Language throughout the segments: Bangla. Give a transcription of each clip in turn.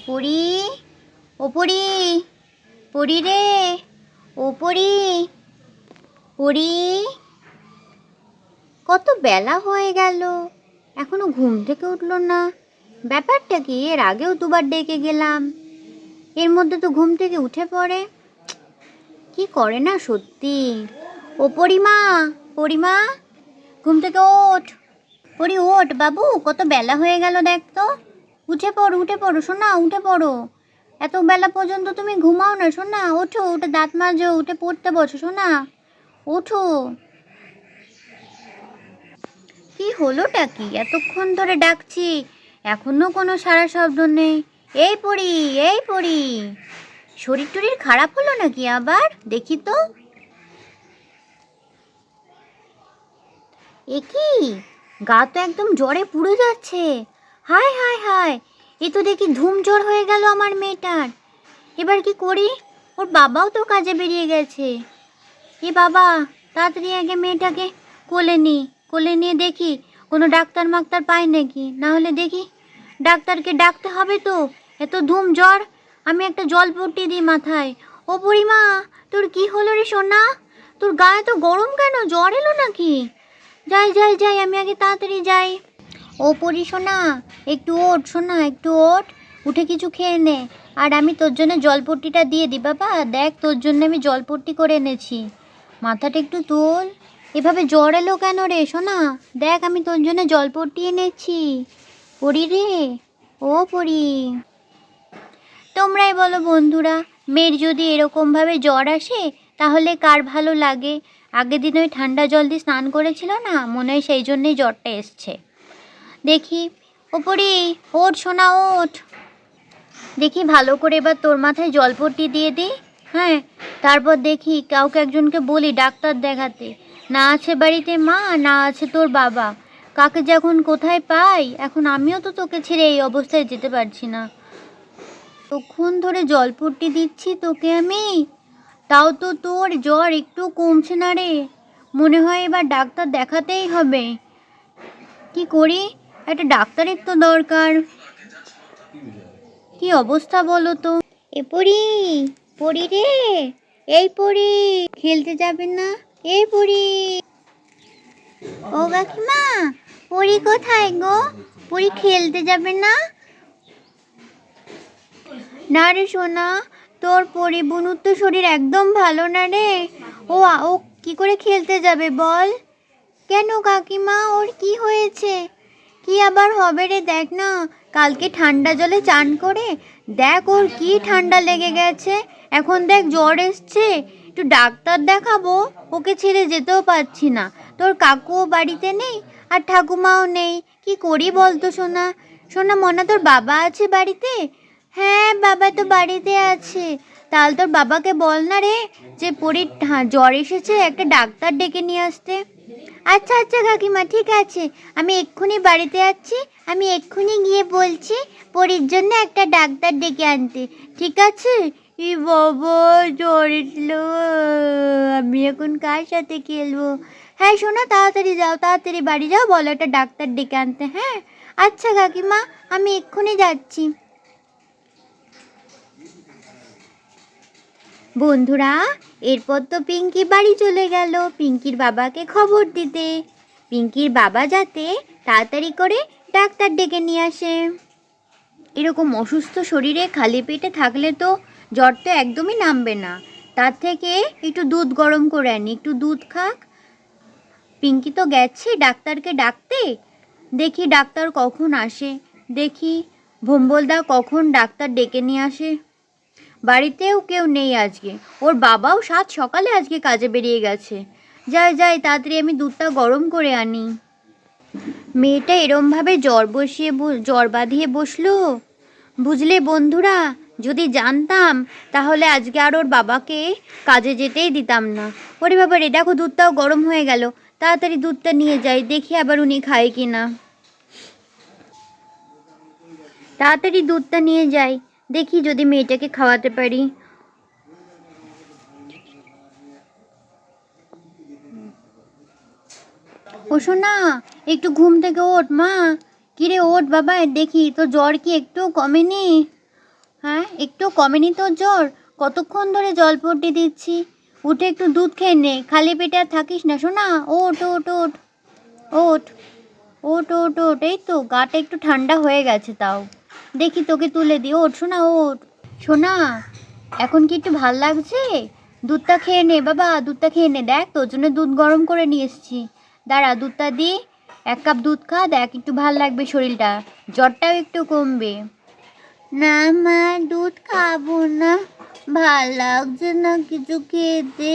পড়ি, ও পড়ি, পড়ি রে, ও পড়ি, পড়ি। কত বেলা হয়ে গেল, এখনো ঘুম থেকে উঠলো না। ব্যাপারটা কি? এর আগেও দুবার ডেকে গেলাম, এর মধ্যে তো ঘুম থেকে উঠে পড়ে। কি করে না সত্যি। ও পরিমা, পরিমা, ঘুম থেকে ওঠ। পড়ি ওঠ বাবু, কত বেলা হয়ে গেল দেখ তো। উঠে পড়ো, উঠে পড়ো সোনা, উঠে পড়ো। এত বেলা পর্যন্ত তুমি ঘুমাও না সোনা। ওঠো, উঠে দাঁত মাজো, উঠে পড়তে বসো সোনা, ওঠো। কি হলোটা কি? এতক্ষণ ধরে ডাকছি, এখনো কোনো সাড়া শব্দ নেই। এই পড়ি, এই পড়ি, শরীর টরীর খারাপ হলো নাকি আবার? দেখি তো। এ কি, গা তো একদম জ্বরে পুড়ে যাচ্ছে। হায় হায় হায়, এ তো দেখি ধুম জ্বর হয়ে গেল আমার মেয়েটার। এবার কি করি? ওর বাবাও তো কাজে বেরিয়ে গেছে। এ বাবা, তাড়াতাড়ি আগে মেয়েটাকে কোলে নিয়ে দেখি কোনো ডাক্তার মাক্তার পাই নাকি। না হলে দেখি, ডাক্তারকে ডাকতে হবে তো। এত ধুম জ্বর, আমি একটা জল পট্টি দিই মাথায়। ও বুড়িমা, তোর কি হলো রে সোনা? তোর গায়ে তো গরম কেন? জ্বর এলো নাকি? যাই যাই যাই, আমি আগে তাড়াতাড়ি যাই। ও পড়ি সোনা, একটু ওঠ সোনা, একটু ওঠ, উঠে কিছু খেয়ে নে। আর আমি তোর জন্য জলপট্টিটা দিয়ে দিই বাবা। দেখ, তোর জন্য আমি জলপট্টি করে এনেছি। মাথাটা একটু তোল। এভাবে জ্বর এলো কেন রে সোনা? দেখ, আমি তোর জন্য জলপট্টি এনেছি। পড়ি রে, ও পড়ি। তোমরাই বলো বন্ধুরা, মেয়ের যদি এরকমভাবে জ্বর আসে তাহলে কার ভালো লাগে? আগের দিন ওই ঠান্ডা জল দিয়ে স্নান করেছিল না, মনে হয় সেই জন্যই জ্বরটা এসছে। দেখি, ওপরে ওঠ সোনা, ওঠ। দেখি ভালো করে এবার তোর মাথায় জলপট্টি দিয়ে দিই। হ্যাঁ, তারপর দেখি কাউকে একজনকে বলি ডাক্তার দেখাতে। না আছে বাড়িতে মা, না আছে তোর বাবা, কাকে যখন কোথায় পাই। এখন আমিও তো তোকে ছেড়ে এই অবস্থায় যেতে পারছি না। তখন ধরে জলপট্টি দিচ্ছি তোকে আমি, তাও তো তোর জ্বর একটু কমছে না রে। মনে হয় এবার ডাক্তার দেখাতেই হবে। কি করি? একটা ডাক্তারের তো দরকার। কি অবস্থা বলো তো। এ পড়ি, পড়ি রে, এই পড়ি, খেলতে যাবে না? এই পড়ি। ও কাকিমা, পড়ি কোথায় গো? পড়ি খেলতে যাবে না? না রে সোনা, তোর পরি বুনুর তো শরীর একদম ভালো না রে। ও কি করে খেলতে যাবে বল? কেন কাকিমা, ওর কি হয়েছে? কি আবার হবে রে? দেখ না, কালকে ঠান্ডা জলে চান করে দেখ ওর কি ঠান্ডা লেগে গেছে। এখন দেখ জ্বর এসছে, একটু ডাক্তার দেখাবো। ওকে ছেড়ে যেতেও পারছি না। তোর কাকুও বাড়িতে নেই, আর ঠাকুমাও নেই। কি করি বলতো সোনা? সোনা মনা, তোর বাবা আছে বাড়িতে? হ্যাঁ, বাবা তো বাড়িতে আছে। তাহলে তোর বাবাকে বল না রে, যে পরীর জ্বর এসেছে, একটা ডাক্তার ডেকে নিয়ে আসতে। আচ্ছা আচ্ছা কাকিমা, ঠিক আছে, আমি এক্ষুনি বাড়িতে যাচ্ছি। আমি এক্ষুনি গিয়ে বলছি পরীর জন্য একটা ডাক্তার ডেকে আনতে। ঠিক আছে? ই বাবা, জ্বর এসলো, আমি এখন কার সাথে খেলবো? হ্যাঁ শোনো, তাড়াতাড়ি যাও, তাড়াতাড়ি বাড়ি যাও, বলো একটা ডাক্তার ডেকে আনতে। হ্যাঁ আচ্ছা কাকিমা, আমি এক্ষুনি যাচ্ছি। বন্ধুরা, এরপর তো পিঙ্কি বাড়ি চলে গেল পিঙ্কির বাবাকে খবর দিতে। পিঙ্কির বাবা যাতে তাড়াতাড়ি করে ডাক্তার ডেকে নিয়ে আসে। এরকম অসুস্থ শরীরে খালি পেটে থাকলে তো জ্বর তো একদমই নামবে না। তার থেকে একটু দুধ গরম করে আনি, একটু দুধ খাক। পিঙ্কি তো গেছে ডাক্তারকে ডাকতে। দেখি ডাক্তার কখন আসে, দেখি ভোম্বলদা কখন ডাক্তার ডেকে নিয়ে আসে। বাড়িতেও কেউ নেই আজকে, ওর বাবাও সাত সকালে আজকে কাজে বেরিয়ে গেছে। যাই যাই, তাড়াতাড়ি আমি দুধটা গরম করে আনি। মেয়েটা এরমভাবে জ্বর বাঁধিয়ে বসলো। বুঝলে বন্ধুরা, যদি জানতাম তাহলে আজকে আর ওর বাবাকে কাজে যেতেই দিতাম না। ওরে বাবা রে, দেখো দুধটাও গরম হয়ে গেল। তাড়াতাড়ি দুধটা নিয়ে যাই, দেখি আবার উনি খায় কি না। তাড়াতাড়ি দুধটা নিয়ে যাই, দেখি যদি মেয়েটাকে খাওয়াতে পারি। ও শোনা, একটু ঘুম থেকে ওঠ মা। কিরে ওঠ বাবা, দেখি তো জ্বর কি একটু কমেনি? হ্যাঁ, একটু কমেনি তোর জ্বর? কতক্ষণ ধরে জলপট্টি দিচ্ছি। উঠে একটু দুধ খেয়ে নে, খালি পেটে আর থাকিস না শোনা। ওঠ ওঠ ওঠ ওঠ ওঠ ওঠ ওঠ। এই তো গাটা একটু ঠান্ডা হয়ে গেছে, তাও দেখি তোকে তুলে দিই। ওঠ শোনা, ওঠ শোনা। এখন কি একটু ভাল লাগছে? দুধটা খেয়ে নে বাবা, দুধটা খেয়ে নে। দেখ তোর জন্য দুধ গরম করে নিয়ে এসেছি। দাঁড়া, দুধটা দিই। 1 কাপ দুধ খা, দেখ একটু ভাল লাগবে শরীরটা, জ্বরটাও একটু কমবে। না মা, দুধ খাবো না, ভাল লাগছে না কিছু খেতে।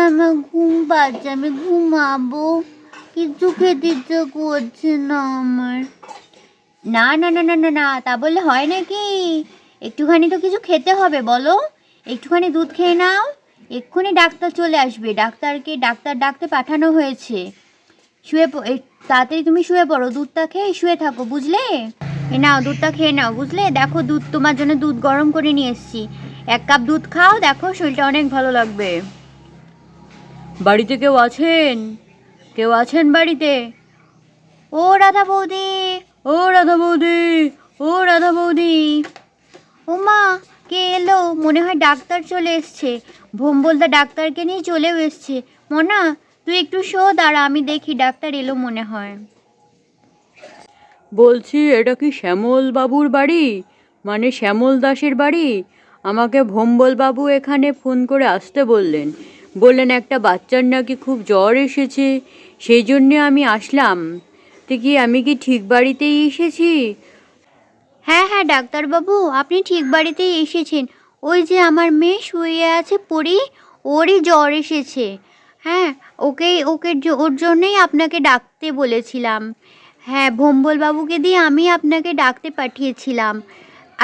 আমার ঘুম পাচ্ছে, আমি ঘুমাবো। কিছু খেতে ইচ্ছে করছে না আমার। না না না না না না, তা বললে হয় নাকি? একটুখানি তো কিছু খেতে হবে বলো। একটুখানি দুধ খেয়ে নাও, এক্ষুনি ডাক্তার চলে আসবে। ডাক্তার ডাকতে পাঠানো হয়েছে। তাড়াতাড়ি তুমি শুয়ে পড়ো, দুধটা খেয়ে শুয়ে থাকো, বুঝলে? এ নাও, দুধটা খেয়ে নাও, বুঝলে? দেখো, দুধ তোমার জন্য দুধ গরম করে নিয়ে এসেছি। 1 কাপ দুধ খাও, দেখো শরীরটা অনেক ভালো লাগবে। বাড়িতে কেউ আছেন? কেউ আছেন বাড়িতে? ও রাধা বৌদি, ও রাধা বৌদি, ও রাধা বৌদি। ও মা, কে এলো? মনে হয় ডাক্তার চলে এসছে। ভোম্বলদা ডাক্তারকে নিয়ে চলেও এসছে। মনা, তুই একটু শো, দাঁড়া, আমি দেখি, ডাক্তার এলো মনে হয়। বলছি, এটা কি শ্যামল বাবুর বাড়ি? মানে শ্যামল দাসের বাড়ি? আমাকে ভোম্বল বাবু এখানে ফোন করে আসতে বললেন একটা বাচ্চার নাকি খুব জ্বর এসেছে, সেই জন্যে আমি আসলাম। তো কি আমি কি ঠিক বাড়িতেই এসেছি? হ্যাঁ হ্যাঁ ডাক্তারবাবু, আপনি ঠিক বাড়িতেই এসেছেন। ওই যে আমার মেয়ে শুয়ে আছে পড়ি, ওরই জ্বর এসেছে। হ্যাঁ, ওর জন্যই আপনাকে ডাকতে বলেছিলাম। হ্যাঁ, ভোম্বল বাবুকে দিয়ে আমি আপনাকে ডাকতে পাঠিয়েছিলাম।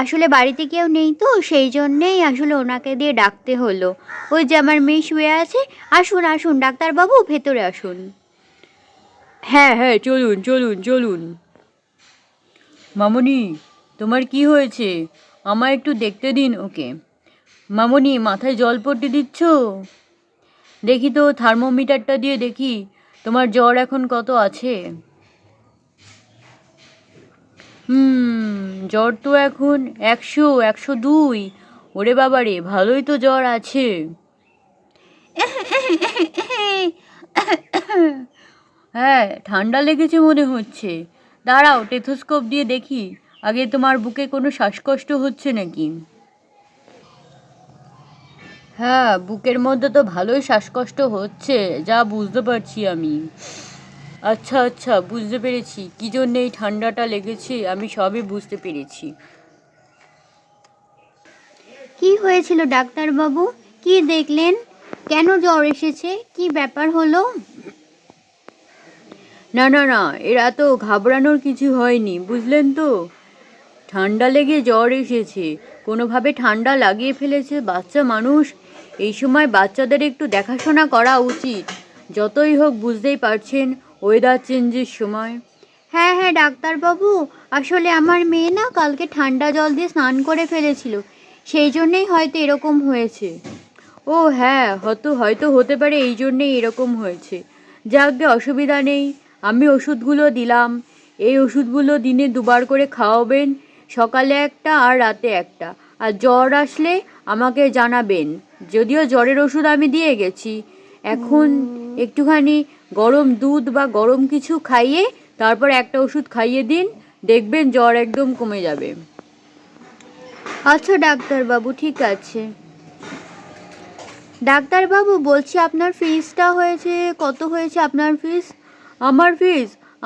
আসলে বাড়িতে কেউ নেই তো, সেই জন্যেই আসলে ওনাকে দিয়ে ডাকতে হলো। ওই যে আমার মেয়ে শুয়ে আছে। আসুন আসুন ডাক্তারবাবু, ভেতরে আসুন। হ্যাঁ হ্যাঁ, চলুন চলুন চলুন। মামনি, তোমার কি হয়েছে? আমায় একটু দেখতে দিন ওকে। মামনি, মাথায় জলপট্টি দিচ্ছ? দেখি তো, থার্মোমিটারটা দিয়ে দেখি তোমার জ্বর এখন কত আছে। জ্বর তো এখন 100, 102। ওরে বাবা রে, ভালোই তো জ্বর আছে। হ্যাঁ, ঠান্ডা লেগেছে মনে হচ্ছে। দাঁড়াও, টেথোস্কোপ দিয়ে দেখি আগে তোমার বুকে কোনো শ্বাসকষ্ট হচ্ছে নাকি। হ্যাঁ, বুকের মধ্যে তো ভালোই শ্বাসকষ্ট হচ্ছে, যা বুঝতে পারছি আমি। আচ্ছা আচ্ছা, বুঝতে পেরেছি কী জন্য এই ঠান্ডাটা লেগেছে, আমি সবই বুঝতে পেরেছি। কি হয়েছিল ডাক্তারবাবু? কি দেখলেন? কেন জ্বর এসেছে? কি ব্যাপার হলো? না না না, এরা তো ঘাবড়ানোর কিছু হয়নি, বুঝলেন তো। ঠান্ডা লেগে জ্বর এসেছে, কোনোভাবে ঠান্ডা লাগিয়ে ফেলেছে বাচ্চা মানুষ। এই সময় বাচ্চাদের একটু দেখাশোনা করা উচিত। যতই হোক, বুঝতেই পারছেন, ওয়েদার চেঞ্জের সময়। হ্যাঁ হ্যাঁ ডাক্তারবাবু, আসলে আমার মেয়ে না কালকে ঠান্ডা জল দিয়ে স্নান করে ফেলেছিল, সেই জন্যেই হয়তো এরকম হয়েছে। ও হ্যাঁ, হয়তো হতে পারে, এই জন্যেই এরকম হয়েছে। যাকগে, অসুবিধা নেই, আমি ওষুধগুলো দিলাম। এই ওষুধগুলো দিনে 2বার করে খাওয়াবেন, সকালে একটা আর রাতে একটা। আর জ্বর আসলে আমাকে জানাবেন। যদিও জ্বরের ওষুধ আমি দিয়ে গেছি, এখন একটুখানি গরম দুধ বা গরম কিছু খাইয়ে তারপর একটা ওষুধ খাইয়ে দিন, দেখবেন জ্বর একদম কমে যাবে। আচ্ছা ডাক্তারবাবু, ঠিক আছে। ডাক্তারবাবু বলছি, আপনার ফিসটা হয়েছে কত? হয়েছে আপনার ফিস?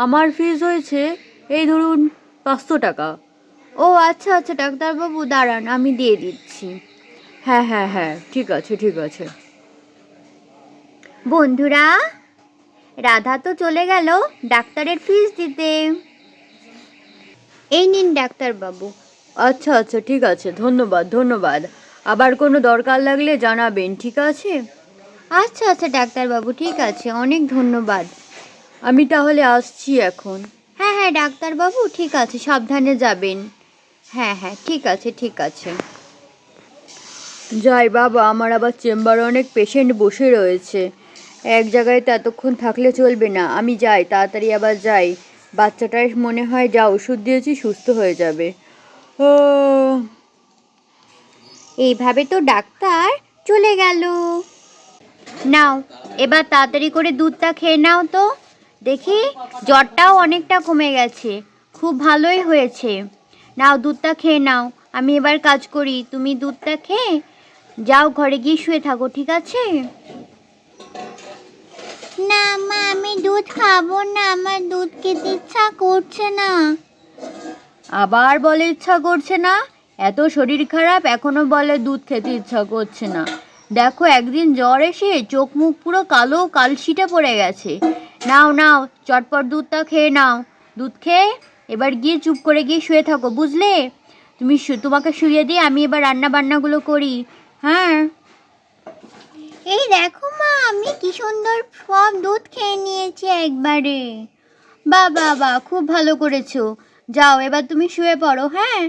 আমার ফিস হয়েছে, এই ধরুন, 500 টাকা। ও আচ্ছা আচ্ছা ডাক্তারবাবু, দাঁড়ান আমি দিয়ে দিচ্ছি। হ্যাঁ হ্যাঁ হ্যাঁ, ঠিক আছে ঠিক আছে। বন্ধুরা, রাধা তো চলে গেল ডাক্তারের ফিস দিতে। এই নিন ডাক্তারবাবু। আচ্ছা আচ্ছা, ঠিক আছে, ধন্যবাদ ধন্যবাদ। আবার কোনো দরকার লাগলে জানাবেন, ঠিক আছে? আচ্ছা আচ্ছা ডাক্তারবাবু, ঠিক আছে, অনেক ধন্যবাদ। আমি তাহলে আসছি এখন। হ্যাঁ হ্যাঁ ডাক্তারবাবু, ঠিক আছে, সাবধানে যাবেন। হ্যাঁ হ্যাঁ, ঠিক আছে ঠিক আছে। যাই বাবা, আমার আবার চেম্বারে অনেক পেশেন্ট বসে রয়েছে, এক জায়গায় তো এতক্ষণ থাকলে চলবে না। আমি যাই, তাড়াতাড়ি আবার যাই। বাচ্চাটার মনে হয় যা ওষুধ দিয়েছি সুস্থ হয়ে যাবে। ও এইভাবে তো ডাক্তার চলে গেল। নাও এবার তাড়াতাড়ি করে দুধটা খেয়ে নাও তো, দেখি জ্বরটাও অনেকটা কমে গেছে, খুব ভালোই হয়েছে। নাও দুধটা খেয়ে নাও, আমি এবার কাজ করি, তুমি দুধটা খেয়ে যাও ঘরে গিয়ে শুয়ে থাকো, ঠিক আছে? না মা, আমি দুধ খাবো না, আমার দুধ খেতে ইচ্ছা করছে না। আবার বলে ইচ্ছা করছে না? এত শরীর খারাপ এখনো বলে দুধ খেতে ইচ্ছা করছে না। দেখো একদিন জ্বর এসে চোখ মুখ পুরো কালো কালশিটে পড়ে গেছে। নাও নাও চটপট দুধটা খেয়ে নাও, দুধ খেয়ে এবার গিয়ে চুপ করে গিয়ে শুয়ে থাকো, বুঝলে? তোমাকে শুয়ে দিয়ে আমি এবার রান্না বান্নাগুলো করি। হ্যাঁ, এই দেখো মা, আমি কি সুন্দর সব দুধ খেয়ে নিয়েছি একবারে। বাহ বাহ বাহ, খুব ভালো করেছো। যাও এবার তুমি শুয়ে পড়ো, হ্যাঁ?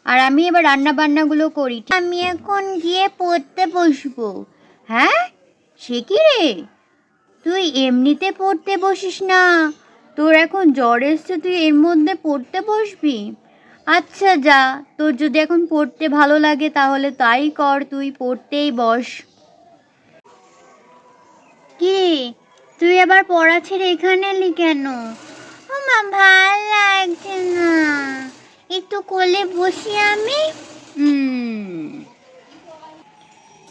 আর আমি এবার রান্না বান্নাগুলো করি। আমি এখন গিয়ে পড়তে বসবো। হ্যাঁ, সে কি রে, তুই এমনিতে পড়তে বসিস না, তোর এখন জ্বর এসছে, তুই এর মধ্যে পড়তে বসবি? আচ্ছা যা, তোর যদি এখন পড়তে ভালো লাগে তাহলে তাই কর, তুই পড়তেই বস। কি রে, তুই আবার পড়া ছেড়ে এখানে এলি কেন? মা, ভাল লাগছে না, একটু কোলে বসি আমি।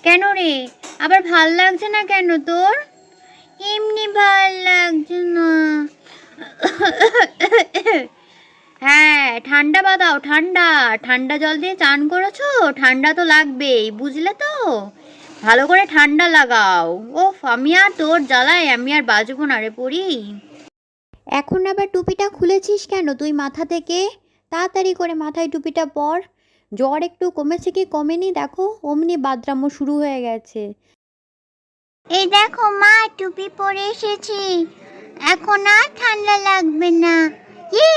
কেন রে, আবার ভাল লাগছে না কেন তোর? এমনি ভাল লাগছে না। হ্যাঁ, ঠান্ডা বাদাও, ঠান্ডা ঠান্ডা জল দিয়ে চান করেছো, ঠান্ডা তো লাগবেই, বুঝলে তো? ভালো করে ঠান্ডা লাগাও। ওফ, আমি আর তোর জ্বালায় আমি আর বাঁচবো না রে পড়ি। এখন আবার টুপিটা খুলেছিস কেন তুই মাথা থেকে? তাড়াতাড়ি করে মাথায় টুপিটা পর। জ্বর একটু কমেছে কি কমেনি দেখো, অমনি বাদরামো শুরু হয়ে গেছে। এই দেখো মা, টুপি পরে এসেছি, এখন আর ঠান্ডা লাগবে না। ইয়ে,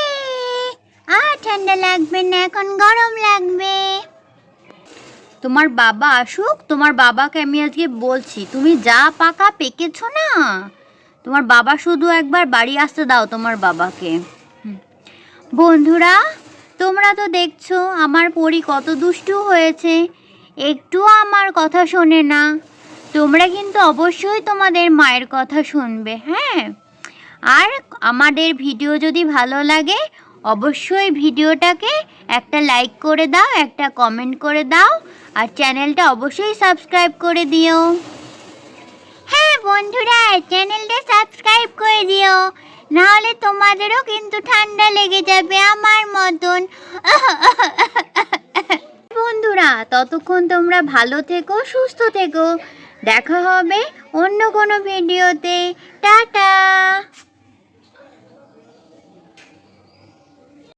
আর ঠান্ডা লাগবে না, এখন গরম লাগবে। তোমার বাবা আসুক, তোমার বাবাকে আমি আজকে বলছি, তুমি যা পাকা পেকেছো না, তোমার বাবা শুধু একবার বাড়ি আসতে দাও তোমার বাবাকে। বন্ধুরা, তোমরা তো দেখছো আমার পরি কত দুষ্টু হয়েছে, একটুও আমার কথা শোনে না। তোমরা কিন্তু অবশ্যই তোমাদের মায়ের কথা শুনবে, হ্যাঁ? আর আমাদের ভিডিও যদি ভালো লাগে অবশ্যই ভিডিওটাকে একটা লাইক করে দাও, একটা কমেন্ট করে দাও, আর চ্যানেলটা অবশ্যই সাবস্ক্রাইব করে দিও। হ্যাঁ বন্ধুরা, চ্যানেলটা সাবস্ক্রাইব করে দিও, নাহলে তোমাদেরও কিন্তু ঠান্ডা লেগে যাবে আমার মতন। বন্ধুরা, ততক্ষণ তোমরা ভালো থেকো, সুস্থ থেকো, দেখা হবে অন্য কোনো ভিডিওতে। টাটা।